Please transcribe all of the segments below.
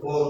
4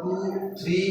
2، 3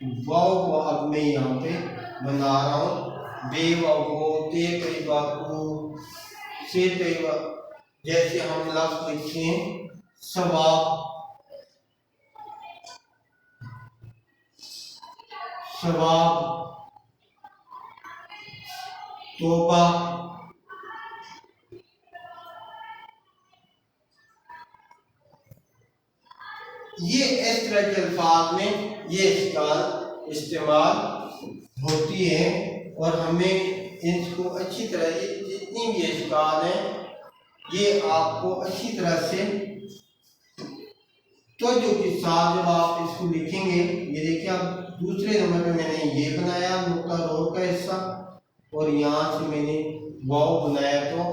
वाव को अब मैं यहाँ पे बना रहा हूँ, बे वाव को, ते पे बाकू, से पे वा। जैसे हम लफ्ज लिखते हैं सवाब, सवाब, तोबा, ये इस तरह के अल्फाज में ये इश्काल इस्तेमाल होती है। और हमें इनको अच्छी तरह, ये जितनी भी इश्काल है ये आपको अच्छी तरह से तो जो के साथ जब आप इसको लिखेंगे, ये देखिए आप दूसरे नंबर पे मैंने ये बनाया नुक्ता रोड का हिस्सा, और यहाँ से मैंने वाव बनाया तो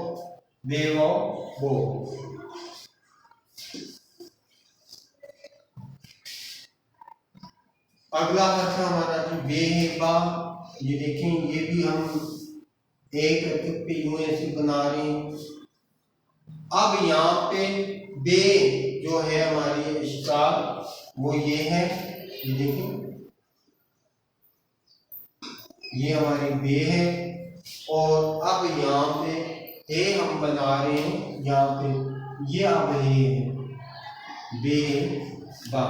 बेवाव वो। अगला हर्फ हमारा जो बे है बा, ये देखें ये भी हम एक हरकत पे यूं ऐसे बना रहे हैं। अब यहाँ पे बे जो है हमारी इश्काल वो ये है, ये देखें ये हमारी बे है। और अब यहाँ पे ए हम बना रहे हैं, यहाँ पे ये अब है बे बा,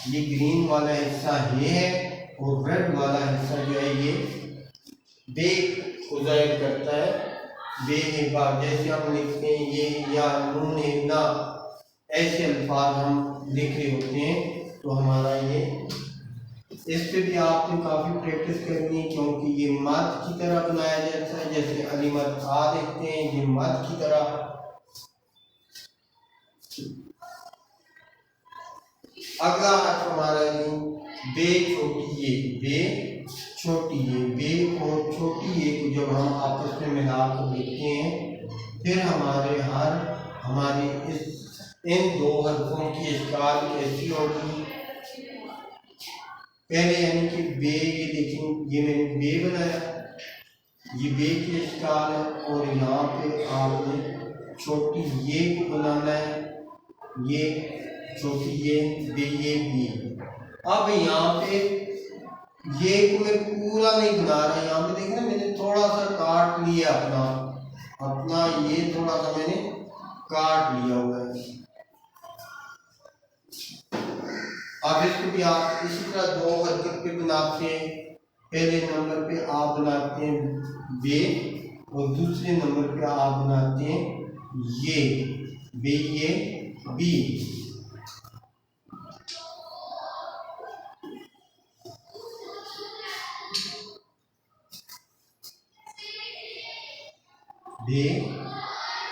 ये ग्रीन वाला हिस्सा ये है और रेड वाला हिस्सा जो है ये बे को जाहिर करता है, बे है बा। जैसे हम लिखते हैं ये या नून है ना, ऐसे अल्फाज हम लिख रहे होते हैं तो हमारा ये, इस पे भी आपने काफ़ी प्रैक्टिस करनी है क्योंकि ये मद की तरह बनाया जाता है। जैसे अली मद आ देखते हैं, ये मद की तरह। अगला हर्फ हमारा बे छोटी ये, बे छोटी ये, बे और छोटी ये को जब हम आपस में मिलाकर लिखते हैं, फिर हमारी इन दो हर्फों की इश्काल कैसी होगी। पहले यानी कि बे, ये देखें ये मैंने बे बनाया, ये बे की इश्काल है। और यहाँ पे आपने छोटी ये को बनाना है, ये छोटी ये बे, ये बी। अब यहाँ पे ये को मैं पूरा नहीं बना रहा, यहाँ पे देखना मैंने थोड़ा सा काट लिया अपना ये थोड़ा सा मैंने काट लिया हुआ है। अब इसको भी आप इसी तरह दो हरकत पे बनाते हैं। पहले नंबर पे आप बनाते हैं बे और दूसरे नंबर पे आप बनाते हैं ये बे, ये बी। बे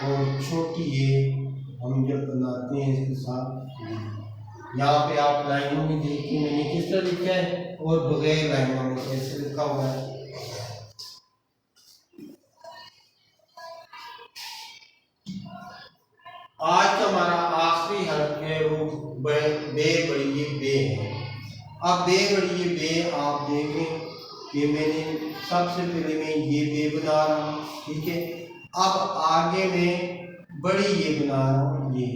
और छोटी ये हम जब बनाते हैं इसके साथ, यहाँ पे आप लाइनों में देखिए मैंने किस तरह लिखा है और बगैर लाइनों में कैसे लिखा हुआ है। आज का हमारा आखिरी हर्फ है वो बे बड़ी ये बे है। अब बे बड़ी ये बे आप देखें कि मैंने सबसे पहले मैं ये बे बना रहा हूँ, ठीक है। अब आगे मैं बड़ी ये बना रहा हूँ, ये।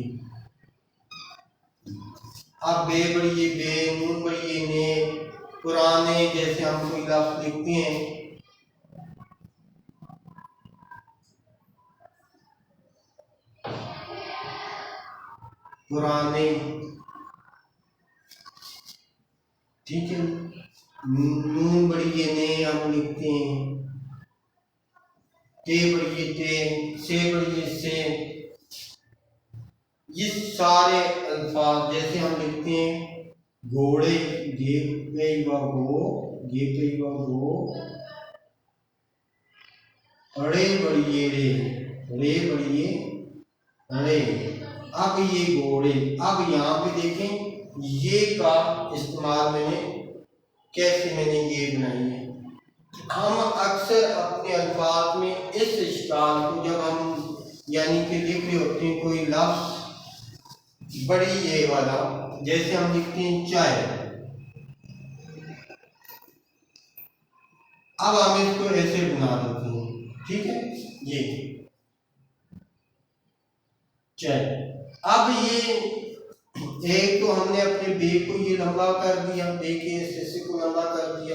अब बे बड़ी ये बे, नून बड़ी ये ने, पुराने जैसे हम कोई लफ्ज लिखते हैं, पुराने, ठीक है। नून बड़ी ये ने हम लिखते हैं, ते बड़ी ये ते, से बड़ी ये से। ये सारे अल्फाज जैसे हम लिखते हैं घोड़े, ये पे गो, ये पे गो, अड़े बड़ी ये रे, रे बड़ी ये अड़े। अब ये घोड़े, अब यहाँ पे देखें ये का इस्तेमाल कैसे मैंने ये बनाई है। हम अक्सर अपने अल्फाज में इस इश्काल को जब हम यानी कि लिख रहे होते हैं कोई लफ्ज बड़ी ये वाला, जैसे हम लिखते हैं चाय, अब हम इसको ऐसे बना देते हैं, ठीक है, ये चाय। अब ये एक तो हमने अपने बे को ये लंबा कर दिया, बे के इस हिस्से को लंबा कर